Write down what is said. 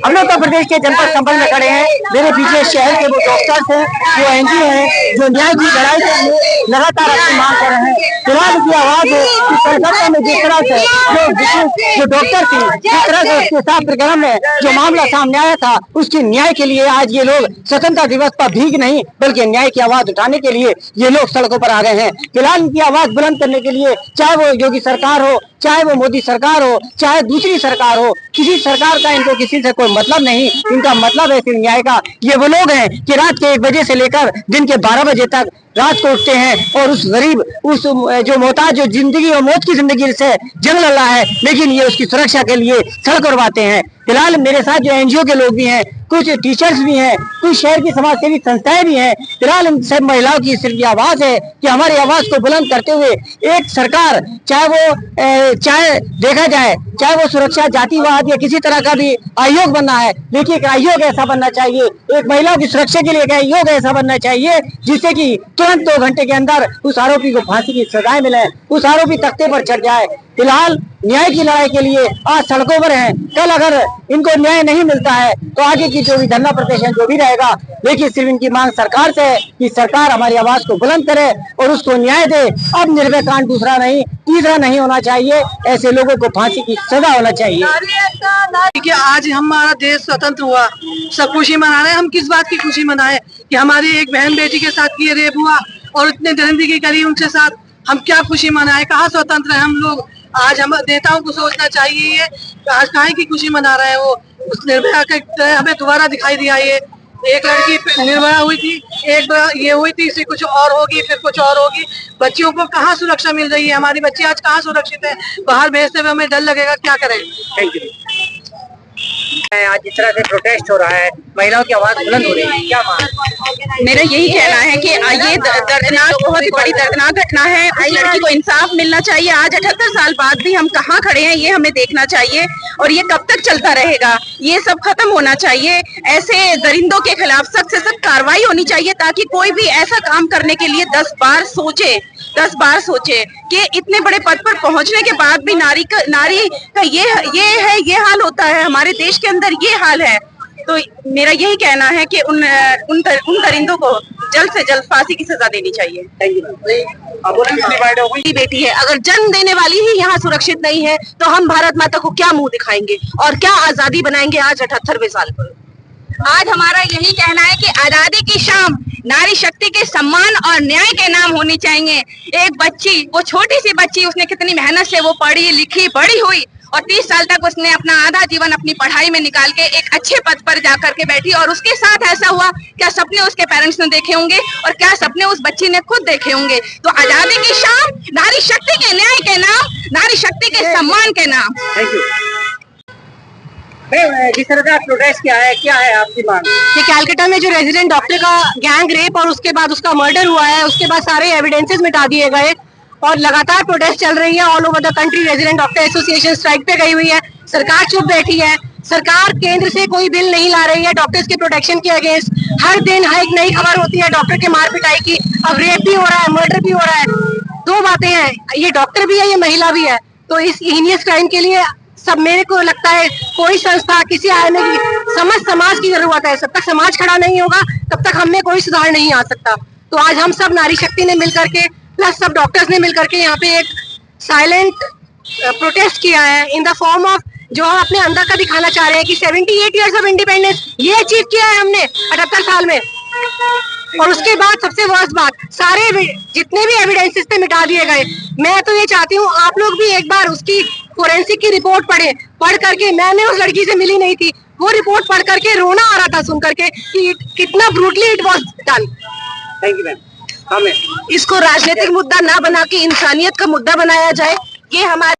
हम लोग उत्तर प्रदेश के जनपद संभल में खड़े हैं। मेरे पीछे शहर के वो डॉक्टर्स हैं, वो एनजीओ हैं, जो न्याय की लड़ाई के लिए लगातार अपनी मांग कर रहे हैं। फिलहाल की आवाज है कि कलकत्ता में जिस तरह से जो डॉक्टर थी, जिस तरह से उसके साथ प्रकरण में जो मामला सामने आया था, उसके न्याय के लिए आज ये लोग स्वतंत्रता दिवस पर भीख नहीं बल्कि न्याय की आवाज उठाने के लिए ये लोग सड़कों पर आ गए हैं। फिलहाल इनकी आवाज बुलंद करने के लिए चाहे वो योगी सरकार हो, चाहे वो मोदी सरकार हो, चाहे दूसरी सरकार हो, किसी सरकार का इनको किसी से कोई मतलब नहीं। इनका मतलब है सिर्फ न्याय का। ये वो लोग हैं कि रात के 1 बजे से लेकर दिन के 12 बजे तक रात को उठते हैं और उस गरीब, उस जो मोहताज, जो जिंदगी और मौत की जिंदगी से जंग लड़ रहा है, लेकिन ये उसकी सुरक्षा के लिए सड़क उड़वाते हैं। फिलहाल मेरे साथ जो एनजीओ के लोग भी हैं, कुछ टीचर्स भी हैं, कुछ शहर की समाज सेवी संस्थाएं भी हैं। फिलहाल इन सब महिलाओं की सिर्फ ये आवाज है कि हमारी आवाज को बुलंद करते हुए एक सरकार, चाहे देखा जाए, चाहे वो सुरक्षा जातिवाद या किसी तरह का भी आयोग बनना है, लेकिन एक आयोग ऐसा बनना चाहिए, एक महिलाओं की सुरक्षा के लिए एक आयोग ऐसा बनना चाहिए जिससे कि तुरंत 2 घंटे के अंदर उस आरोपी को फांसी की सजाएं मिले, उस आरोपी तख्ते पर चढ़ जाए। फिलहाल न्याय की लड़ाई के लिए आज सड़कों पर हैं। कल अगर इनको न्याय नहीं मिलता है तो आगे की जो भी धरना प्रदर्शन जो भी रहेगा, लेकिन सिर्फ इनकी मांग सरकार से है कि सरकार हमारी आवाज को बुलंद करे और उसको न्याय दे। अब निर्भया कांड दूसरा नहीं, तीसरा नहीं होना चाहिए। ऐसे लोगों को फांसी की सजा होना चाहिए। कि आज हमारा देश स्वतंत्र हुआ, सब खुशी मना रहे हैं। हम किस बात की खुशी मनाएं कि हमारी एक बहन बेटी के साथ ये रेप हुआ और इतने दरिंदगी की करी उनके साथ, हम क्या खुशी मनाएं? कहाँ स्वतंत्र है हम लोग? आज हम नेताओं को सोचना चाहिए आज काहे की खुशी मना रहे हैं वो। उस निर्भया के हमें दोबारा दिखाई दिया। ये एक लड़की निर्भया हुई थी, एक ये हुई थी, इसे कुछ और होगी, फिर कुछ और होगी। बच्चियों को कहाँ सुरक्षा मिल रही है? हमारी बच्ची आज कहाँ सुरक्षित है? बाहर भेजते हुए हमें डर लगेगा, क्या करें? Thank you. आज जिस तरह से प्रोटेस्ट हो रहा है, महिलाओं की आवाज बुलंद हो रही है, क्या मांग? मेरा यही कहना है कि ये दर्दनाक, बहुत ही बड़ी दर्दनाक घटना है। उस लड़की को इंसाफ मिलना चाहिए। आज 78 साल बाद भी हम कहाँ खड़े हैं ये हमें देखना चाहिए और ये कब तक चलता रहेगा, ये सब खत्म होना चाहिए। ऐसे दरिंदों के खिलाफ सख्त से सख्त कार्रवाई होनी चाहिए ताकि कोई भी ऐसा काम करने के लिए 10 बार सोचे कि इतने बड़े पद पर पहुंचने के बाद भी नारी का ये हाल होता है। हमारे देश के अंदर ये हाल है। तो मेरा यही कहना है कि उन दरिंदों को जल्द से जल्द फांसी की सजा देनी चाहिए। बेटी है, अगर जन्म देने वाली ही यहाँ सुरक्षित नहीं है तो हम भारत माता को क्या मुंह दिखाएंगे और क्या आजादी बनाएंगे आज 78वें साल पर? आज हमारा यही कहना है कि आजादी की शाम नारी शक्ति के सम्मान और न्याय के नाम होनी चाहिए। एक बच्ची, वो छोटी सी बच्ची, उसने कितनी मेहनत से वो पढ़ी लिखी बड़ी हुई और 30 साल तक उसने अपना आधा जीवन अपनी पढ़ाई में निकाल के एक अच्छे पद पर जाकर के बैठी और उसके साथ ऐसा हुआ। क्या सपने उसके पेरेंट्स ने देखे होंगे और क्या सपने उस बच्ची ने खुद देखे होंगे? तो आजादी की शाम नारी शक्ति के न्याय के नाम, नारी शक्ति के सम्मान के नाम। Thank you. जिस तरह का प्रोटेस्ट किया है, क्या है आपकी मांग? कि कैलकाटा में जो रेजिडेंट डॉक्टर का गैंग रेप और उसके बाद उसका मर्डर हुआ है, उसके बाद सारे एविडेंसेस मिटा दिए गए और लगातार प्रोटेस्ट चल रही है all over the country. Resident doctor association strike पे गई हुई है, सरकार चुप बैठी है। सरकार केंद्र से कोई बिल नहीं ला रही है डॉक्टर्स के प्रोटेक्शन के अगेंस्ट। हर दिन एक नई खबर होती है डॉक्टर के मार पिटाई की। अब रेप भी हो रहा है, मर्डर भी हो रहा है। 2 बातें हैं, ये डॉक्टर भी है, ये महिला भी है। तो इस हीनियस क्राइम के लिए सब, मेरे को लगता है कोई संस्था, किसी आदमी की, समाज की जरूरत है। जब तक समाज खड़ा नहीं होगा तब तक हम में कोई सुधार नहीं आ सकता। तो आज हम सब नारी शक्ति ने मिलकर के, प्लस सब डॉक्टर्स ने मिलकर के यहाँ पे एक साइलेंट प्रोटेस्ट किया है इन द फॉर्म ऑफ, जो हम अपने अंदर का दिखाना चाह रहे हैं कि 78 ईयर्स ऑफ इंडिपेंडेंस ये अचीव किया है हमने 78 साल में। और उसके बाद सबसे वर्स्ट बात, सारे जितने भी एविडेंसेस थे मिटा दिए गए। मैं तो ये चाहती हूँ आप लोग भी एक बार उसकी फोरेंसिक की रिपोर्ट पढ़ करके, मैंने उस लड़की से मिली नहीं थी, वो रिपोर्ट पढ़ करके रोना आ रहा था सुन करके कि कितना brutally it was done. Thank you ma'am. इसको राजनीतिक मुद्दा ना बना के इंसानियत का मुद्दा बनाया जाए, ये हमारे